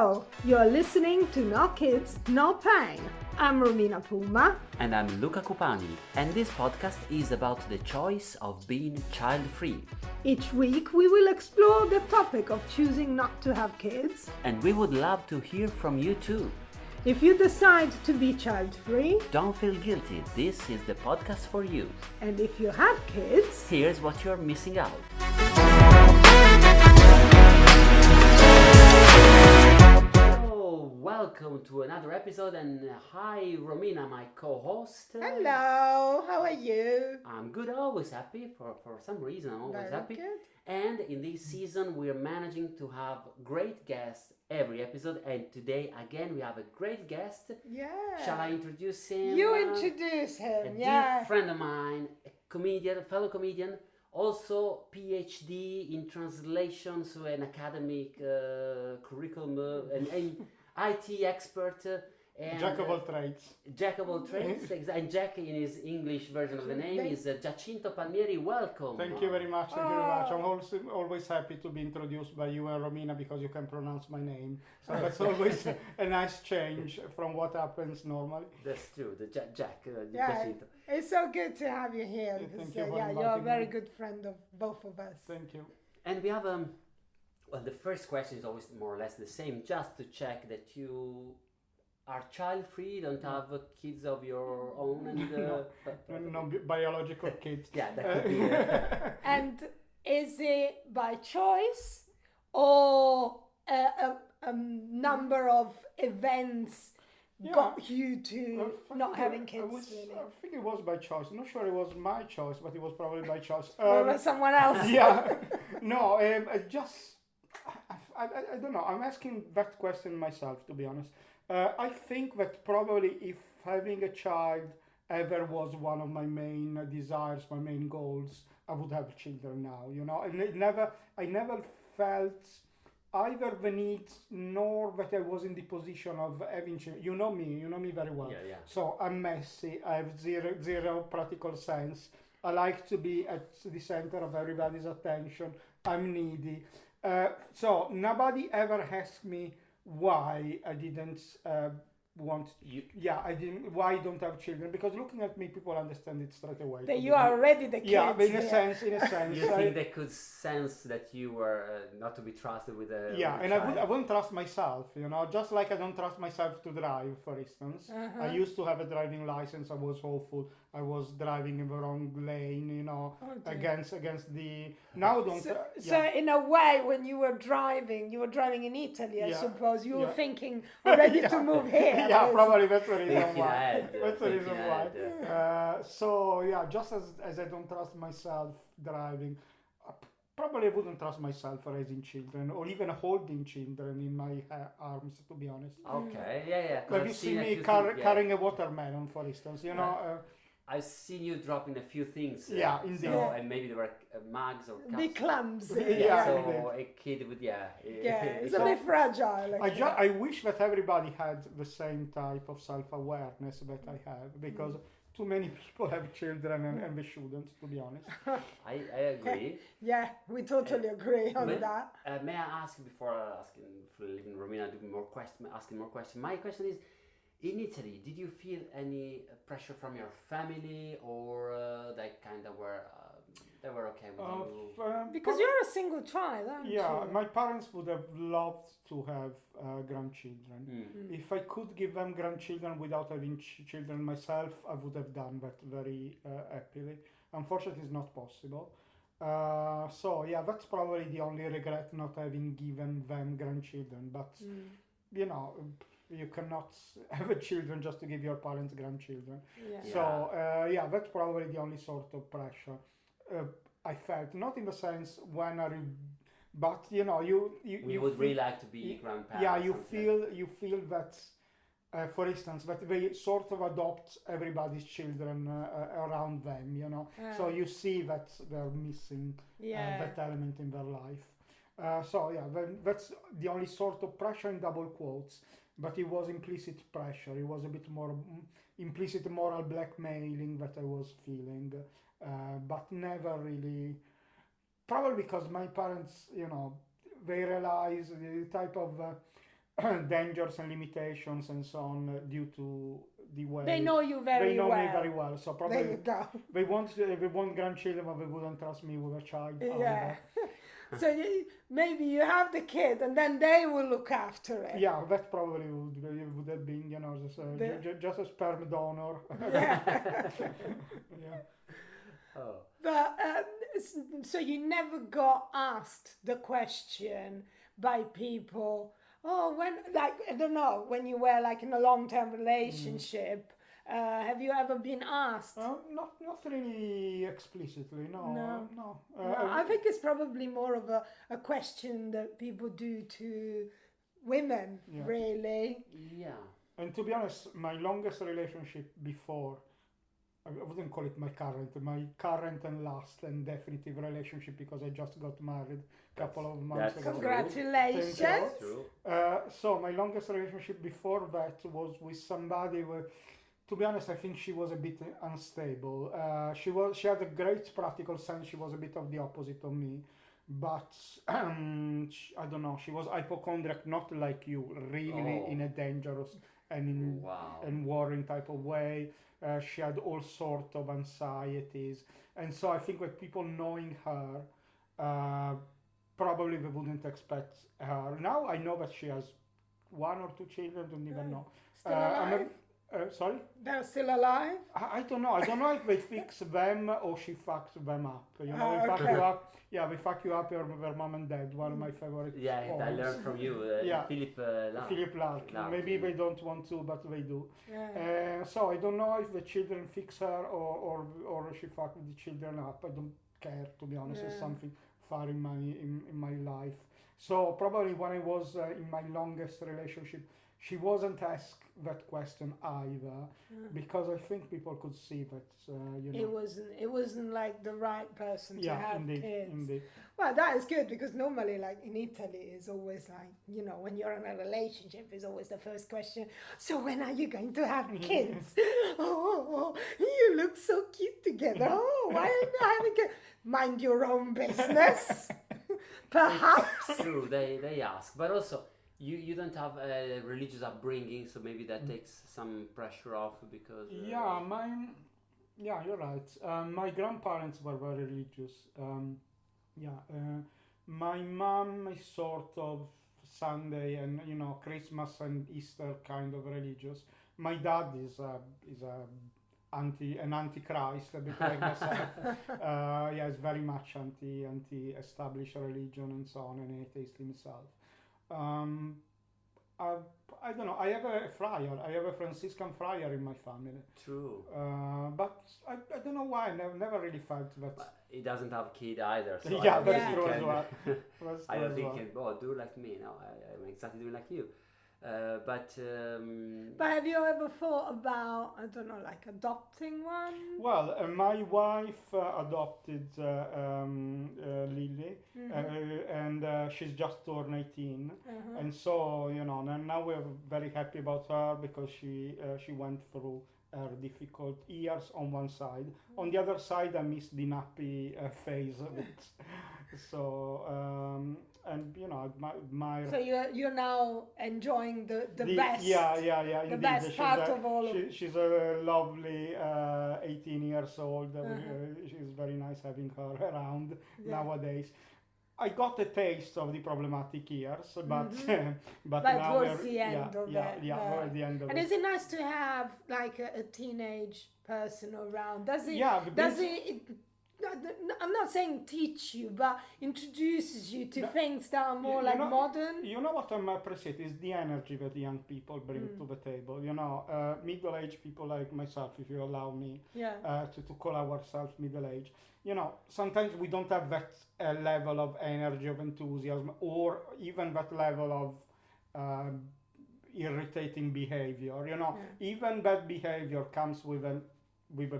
Hello, you're listening to No Kids, No Pain. I'm Romina Puma. And I'm Luca Cupani, and this podcast is about the choice of being child-free. Each week we will explore the topic of choosing not to have kids. And we would love to hear from you too. If you decide to be child-free, Don't feel guilty, this is the podcast for you. and if you have kids, Here's what you're missing out. Welcome to another episode, and hi Romina, my co-host. hello, how are you? I'm good, always happy, for some reason I'm always Very happy. good. And in this season we're managing to have great guests every episode, and today again we have a great guest. Yeah. Shall I introduce him? You introduce A him, dear friend of mine, a comedian, fellow comedian, also PhD in translation, so an academic curriculum, an IT expert, and Jack of all trades. Jack of all trades, and Jack in his English version of the name is Giacinto Palmieri. Welcome. Thank you very much. Thank you very much. I'm also always happy to be introduced by you and Romina because you can pronounce my name. So that's always a nice change from what happens normally. That's true. The Jack, Yeah, Giacinto. it's so good to have you here Yeah, because thank you for you're a inviting very me. good friend of both of us. Thank you. And we have well, the first question is always more or less the same, just to check that you are child-free, don't have kids of your own, and No biological kids. yeah, that could be. And is it by choice or a number of events Yeah. got you to I not think having it kids? was- Really? I think it was by choice. I'm not sure it was my choice, but it was probably by choice. Or was someone else? Yeah. No, I just, I don't know. I'm asking that question myself, to be honest. I think that probably if having a child ever was one of my main desires, my main goals, I would have children now, you know. And I never felt either the need nor that I was in the position of having children. You know me very well. Yeah. So I'm messy. I have zero practical sense. I like to be at the center of everybody's attention. I'm needy. So nobody ever asked me why I didn't want. I didn't. Why I don't have children? Because looking at me, people understand it straight away. That you are already the kid. Yeah, but in a yeah. sense, You think they could sense that you were not to be trusted with a yeah, with a and child? I wouldn't trust myself, you know, just like I don't trust myself to drive, for instance. Uh-huh. I used to have a driving license. I was awful. I was driving in the wrong lane, you know, Oh, dear. against the. Now I don't. So in a way, when you were driving in Italy, I Yeah, suppose you were yeah. thinking already Yeah. to move here. Yeah, Yes. probably that's the reason Thinking why. ahead, That's the thinking reason why. ahead, So yeah, just as I don't trust myself driving, probably I wouldn't trust myself raising children or even holding children in my arms. To be honest, Okay, yeah. 'cause have I've you seen seen a me few things, yeah. carrying a watermelon, for instance? You know. I've seen you dropping a few things. Yeah, indeed. So, and maybe there were mugs or cups. Be clumsy. Yeah, So indeed. a kid would, Yeah, it's so- a bit fragile. I wish that everybody had the same type of self-awareness that I have, because too many people have children and they shouldn't, to be honest. I agree. Yeah, we totally agree on May- that. May I ask you before leaving Romina asking more questions? My question is, in Italy, did you feel any pressure from your family, or they kind of were they were okay with you? Because you're a single child, aren't Yeah, you? my parents would have loved to have grandchildren. Mm. If I could give them grandchildren without having children myself, I would have done that very happily. Unfortunately, it's not possible. So yeah, that's probably the only regret, not having given them grandchildren. But you know, you cannot have a children just to give your parents grandchildren. Yeah. So yeah, that's probably the only sort of pressure I felt. Not in the sense when are you, but you know, you would feel, really like to be grandparents. yeah, you something feel that, for instance, that they sort of adopt everybody's children around them, you know. So you see that they're missing Yeah. that element in their life. So yeah, that's the only sort of pressure in double quotes. But it was implicit pressure. It was a bit more implicit moral blackmailing that I was feeling, but never really. Probably because my parents, you know, they realize the type of dangers and limitations and so on due to the way They know you very they know well. me very well. So There probably you go. they want grandchildren, but they wouldn't trust me with a child. Yeah. either. So maybe you have the kid and then they will look after it. Yeah, that probably would have been, just a sperm donor. Yeah. Yeah. Oh. But so you never got asked the question by people, oh, when, like, I don't know, when you were like in a long-term relationship, have you ever been asked? Not really explicitly, no. No. No. No, I think it's probably more of a question that people do to women, Yeah. really. Yeah. And to be honest, my longest relationship before, I wouldn't call it my current and last and definitive relationship, because I just got married a couple of months that's ago. Congratulations. Thank True. So my longest relationship before that was with somebody where, to be honest, I think she was a bit unstable. She had a great practical sense. She was a bit of the opposite of me, but I don't know. She was hypochondriac, not like you, really in a dangerous and and worrying type of way. She had all sorts of anxieties, and so I think that people knowing her, probably they wouldn't expect her. Now I know that she has one or two children. Don't even know. Still alive? Sorry. They're still alive? I don't know. I don't know if they fix them or she fucks them up. You know, they fuck okay. you up. Yeah, they fuck you up. Your mom and dad. One of my favorite. Yeah, I poems. learned from you, Yeah. Philip Lark. Philip Lark. Maybe they don't want to, but they do. Yeah. So I don't know if the children fix her or she fuck the children up. I don't care, to be honest. It's Yeah. something far in my life. So probably when I was in my longest relationship, she wasn't asked that question either, because I think people could see that It wasn't like the right person to have indeed, kids. indeed. Well, that is good, because normally, like in Italy, it's always like, when you're in a relationship, it's always the first question. So when are you going to have kids? Oh, you look so cute together. Oh, why are you having kids? Mind your own business. Perhaps. True, they ask, but also you don't have a religious upbringing, so maybe that takes some pressure off, because you're right. My grandparents were very religious. My mom is sort of Sunday and Christmas and Easter kind of religious. My dad is an antichrist, a bit like myself. He's very much anti-established religion and so on, and an atheist himself. I don't know. I have a friar. I have a Franciscan friar in my family. True. But I don't know why. I never really felt that. But he doesn't have kid either. So Yeah, I don't that's think true he as can- well. I don't think he can. Do like me. No, I'm exactly doing like you. But But have you ever thought about, I don't know, like adopting one? Well, my wife adopted Lily, and she's just turned 18, and so now we're very happy about her, because she went through difficult years on one side. On the other side, I missed the nappy phase of it. So and admire. So you're now enjoying the best. Yeah. The Indeed. best part of all of it. She's a lovely 18 years old. She's very nice having her around nowadays. I got a taste of the problematic years, but but now towards the end of it. we're at the end of And it. is it nice to have like a teenage person around? Does it? Yeah, Does it? I'm not saying teach you, but introduces you to things that are more like modern. You know what I appreciate is the energy that the young people bring to the table. Middle-aged people like myself, if you allow me to call ourselves middle-aged. Sometimes we don't have that level of energy, of enthusiasm, or even that level of irritating behavior. Even bad behavior comes with a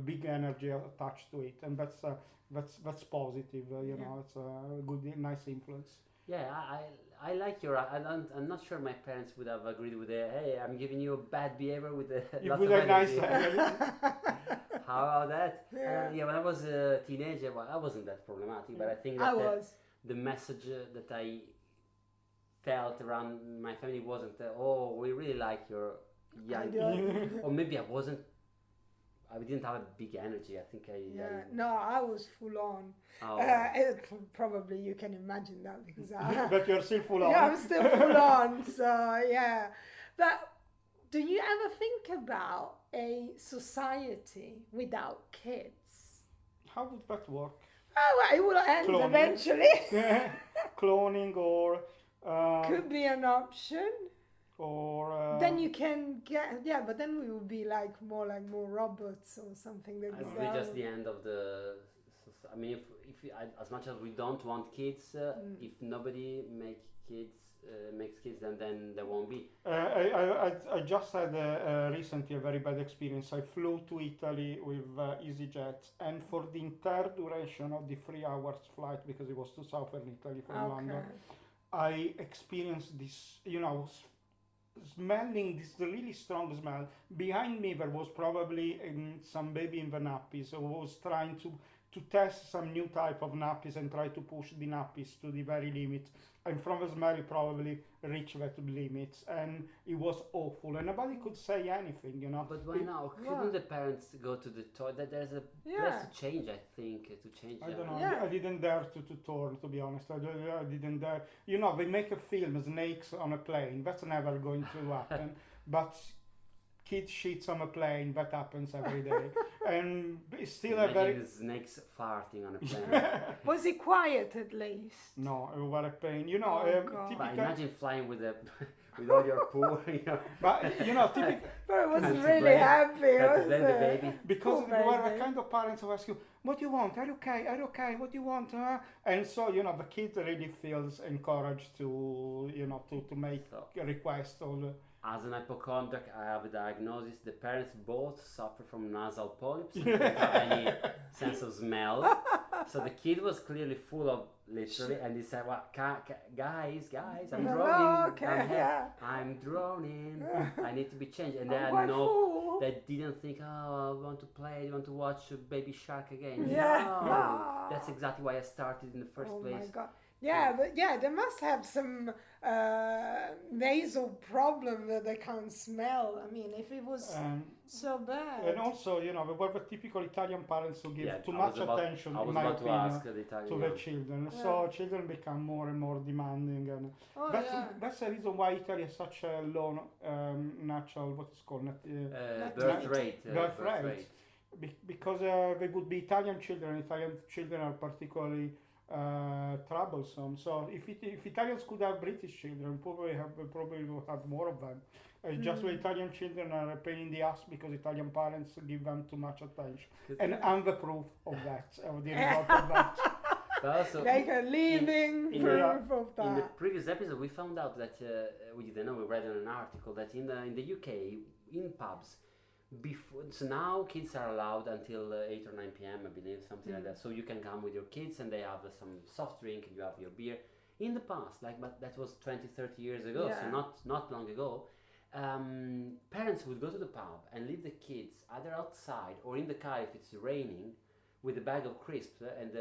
big energy attached to it, and that's positive. It's a good, nice influence. yeah, I like your. I'm not sure my parents would have agreed with it. Hey, I'm giving you a bad behavior with a lot of energy. How about that? When I was a teenager, I wasn't that problematic, but I think that the message that I felt around my family wasn't, oh, we really like your young, Ideal. or maybe I didn't have a big energy. I think Yeah, no, I was full on. oh, Probably you can imagine that because But you're still full on. yeah, I'm still full on. So yeah, but do you ever think about a society without kids? How would that work? Oh, well, it will end Cloning. eventually. Cloning or Could be an option. or Then you can get but then we will be like more robots or something like it would be just the end of the. I mean, if as much as we don't want kids, if nobody makes kids, then there won't be. I just had recently a very bad experience. I flew to Italy with EasyJet, and for the entire duration of the 3 hours flight, because it was to southern Italy from London, I experienced this, smelling this really strong smell. Behind me there was probably some baby in the nappies who was trying to test some new type of nappies and try to push the nappies to the very limit. And from the smell it probably reached that limits, and it was awful, and nobody could say anything, But why now? Couldn't the parents go to the toilet? There's a place to change, I think, I don't know. Yeah. I didn't dare to turn, to be honest. I didn't dare. They make a film, Snakes on a Plane. That's never going to happen. But kid shits on a plane, that happens every day. And it's still a very... snakes farting on a plane. Was it quiet at least? No, it was a pain. God. But imagine flying with all your poo. But, typical... But it was And to really blame- happy, Had to wasn't blame the it? baby. Because Poor we were the baby. kind of parents who ask you, what do you want? Are you okay? Are you okay? What do you want? And so, the kid really feels encouraged to, to make a request. As an hypochondriac, I have a diagnosis. The parents both suffer from nasal polyps and don't have any sense of smell. So the kid was clearly full of, literally, and he said, "Well, guys, I'm drowning. I'm drowning. I need to be changed." And they had they didn't think, "Oh, I want to play. I want to watch Baby Shark again." Yeah. No, that's exactly why I started in the first Oh place. my God. Yeah, but they must have some nasal problem that they can't smell. I mean, if it was so bad. And also, we were the typical Italian parents who give too much attention, I was in my about to opinion, ask the Italian. to their children. Yeah. So children become more and more demanding, and that's the reason why Italy has such a low natural, what is called, birth rate. birth rate. Because they would be Italian children. Italian children are particularly troublesome. So if Italians could have British children, probably will have more of them. Just the Italian children are a pain in the ass because Italian parents give them too much attention. And I'm the proof of that, of the result of that. But also, Like a living proof of that. in the previous episode, we found out that we didn't know. We read in an article that in the UK, in pubs, so now kids are allowed until 8 or 9 p.m. I believe, something like that. So you can come with your kids and they have some soft drink and you have your beer. In the past, but that was 20, 30 years ago, so not long ago. Parents would go to the pub and leave the kids either outside or in the car if it's raining, with a bag of crisps and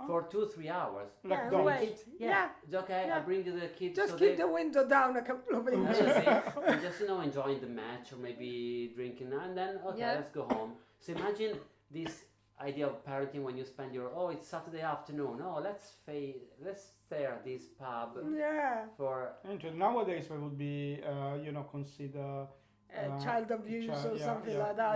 for 2-3 hours. Like wait. It's okay. I bring the kids. Just so keep the window down a couple of and inches. just enjoying the match or maybe drinking, and then let's go home. So imagine this idea of parenting when you spend it's Saturday afternoon. Let's stay at this pub. For nowadays we would be consider child abuse or something like that.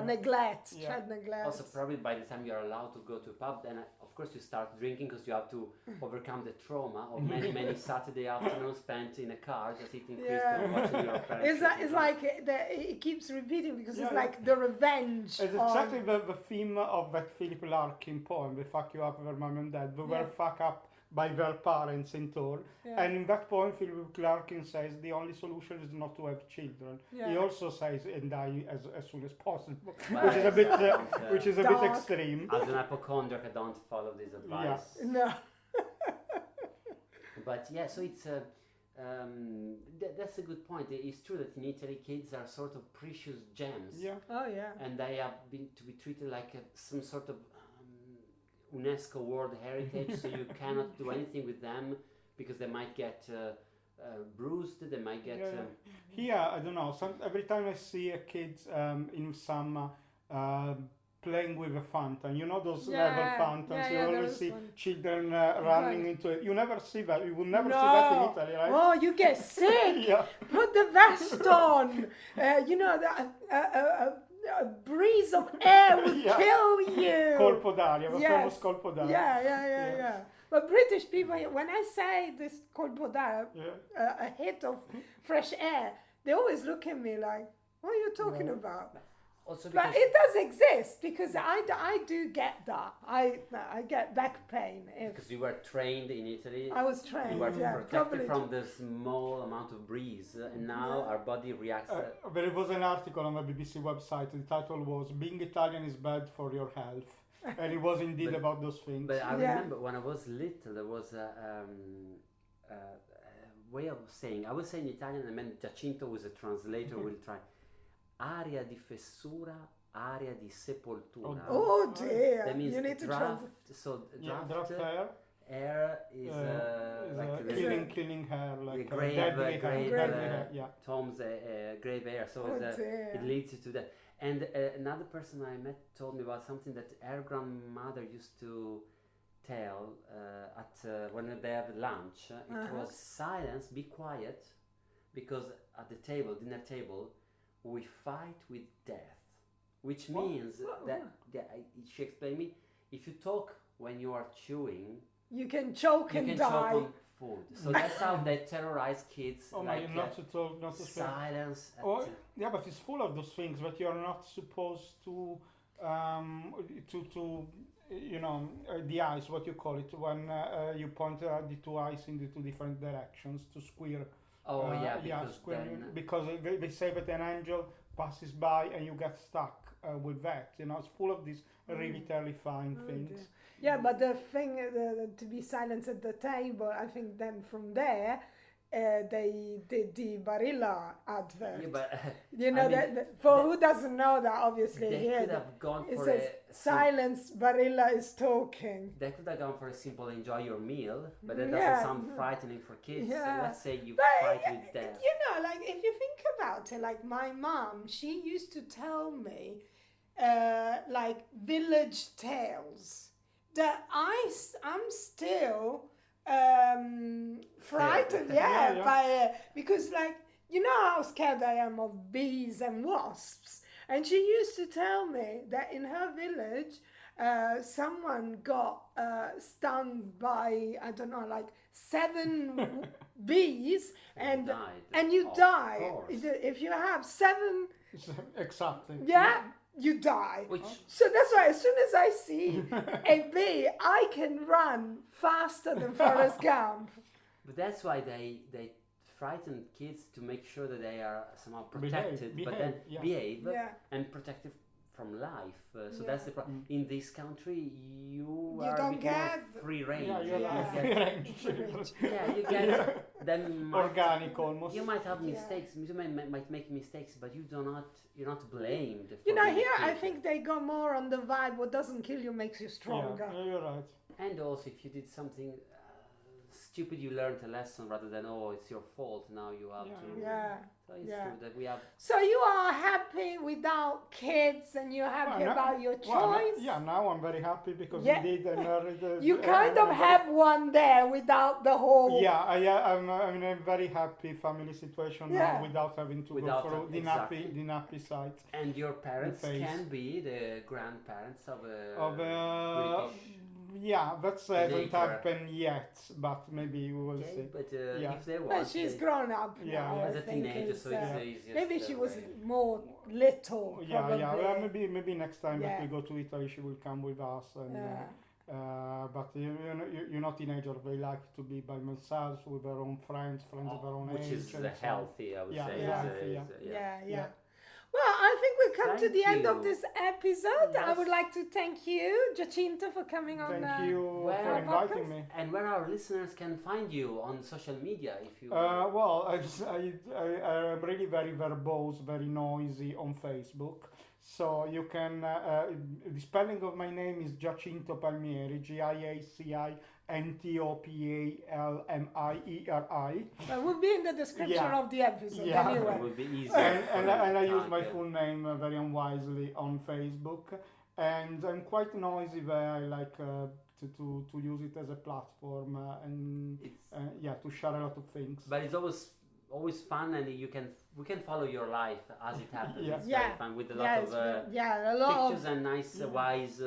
Child neglect. Also, probably by the time you're allowed to go to a pub, then of course you start drinking because you have to overcome the trauma of many Saturday afternoons spent in a car just eating crisps and watching your parents. It's like it keeps repeating because it's like the revenge. It's exactly the theme of that Philip Larkin poem, "They fuck you up with mom and dad." They were fucked up by their parents in turn. And in that poem, Philip Larkin says the only solution is not to have children. He also says and die as soon as possible, which is a bit bit extreme. As an hypochondriac, I don't follow this advice. No. But so it's that's a good point. It's true that in Italy, kids are sort of precious gems. And they have been to be treated like some sort of UNESCO World Heritage, so you cannot do anything with them because they might get bruised. They might get. Here, I don't know. Every time I see a kid in summer playing with a fountain, you know those level fountains. You always see children running into it. You never see that. You will never see that in Italy, right? Oh, you get sick. Yeah. Put the vest on. You know, a breeze of air will kill you. Colpo d'aria, the famous colpo d'aria. Yeah. But British people, when I say this colpo d'aria, a hit of fresh air, they always look at me like, what are you talking about? Also But it does exist, because I do get that. I get back pain. Because you were trained in Italy. I was trained. You were protected probably. from the small amount of breeze, and now our body reacts. There was an article on the BBC website. The title was "Being Italian is bad for your health," and it was indeed about those things. But I remember when I was little, there was a way of saying. I was saying Italian, and then Giacinto was a translator. Will try. Area di fessura, area di sepoltura. Oh dear! That means you need to draft. So draft air. Air is like cleaning hair, like grave deadly hair. Yeah. Tom's grave air. So it leads you to that. And another person I met told me about something that her grandmother used to tell at when they have lunch. It was silence, be quiet, because at the table, dinner table, we fight with death, which means that she explained me, if you talk when you are chewing, you can choke and die. Choke on food. So that's how they terrorize kids. Not to talk, not to silence. Yeah, but it's full of those things that you're not supposed to you know, the eyes, what you call it, when you point the two eyes in the two different directions to square. Because they say that an angel passes by and you get stuck with that. You know, it's full of these really terrifying things. Dear. Yeah, but the thing to be silenced at the table, I think then from there, they did the Barilla advert. Yeah, but you know, for who doesn't know that, obviously, they could have gone for says, silence, Barilla is talking. They could have gone for a simple enjoy your meal, but that doesn't sound frightening for kids. Yeah. So let's say you fight with death. You know, like if you think about it, like my mom, she used to tell me, like village tales that I'm still frightened, by because like you know how scared I am of bees and wasps, and she used to tell me that in her village someone got stung by, I don't know, like 7 bees, and you die if you have 7. Exactly. Yeah. You die. So that's why as soon as I see a bee, I can run faster than Forrest Gump. But that's why they frighten kids to make sure that they are somehow protected, behave and protected from life. So that's the problem. In this country, you don't get free range. You get them organic almost. You might have mistakes. You might make mistakes, but you're not blamed. You know, here I think they go more on the vibe. What doesn't kill you makes you stronger. Yeah, you're right. And also, if you did something stupid, you learned a lesson rather than it's your fault. Now you have to. Yeah. So it's true that we have. So you are happy without kids, and you're happy about your choice. Now I'm very happy because indeed I married. You kind of have one there without the whole. I'm in a very happy family situation now without having to go through the nappy site. And your parents can be the grandparents of a British. Yeah, that hasn't happened yet, but maybe we will see. But if there was, she's grown up now. As a teenager, so it's the easiest. Maybe she was more little. Probably. Maybe next time that we go to Italy, she will come with us. And, but you're not teenagers. They like to be by themselves with their own friends of their own age. Which is healthy, I would say. Yeah. Well, I think we've come to the end of this episode. Yes. I would like to thank you, Giacinto, for coming on. Thank you for inviting me. And where our listeners can find you on social media, if you. Well, I'm really very verbose, very noisy on Facebook. So you can. The spelling of my name is Giacinto Palmieri, Giacinto Ntopalmieri. That will be in the description Yeah. of the episode Yeah. anyway. It would be easy. And I use my full name very unwisely on Facebook, and I'm quite noisy there. I like to use it as a platform and It's, to share a lot of things. but it's always fun, and we can follow your life as it happens. Yeah. It's Yeah. very fun with a lot of a lot pictures and nice, wise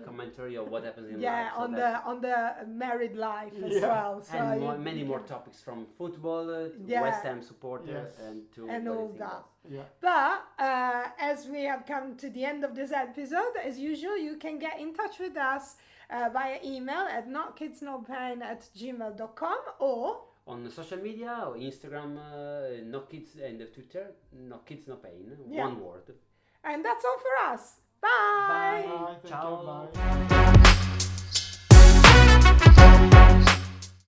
commentary of what happens in of life. So on the married life as Yeah. well. So and many you more can- topics from football to Yeah. West Ham supporter Yes. and to and all everything that. else. Yeah. But as we have come to the end of this episode, as usual, you can get in touch with us via email at notkidsnopain@gmail.com or On social media or Instagram, no kids, and the Twitter, no kids, no pain. Yeah. One word. and that's all for us. Bye. Bye. Bye. Thank Ciao. you. Bye.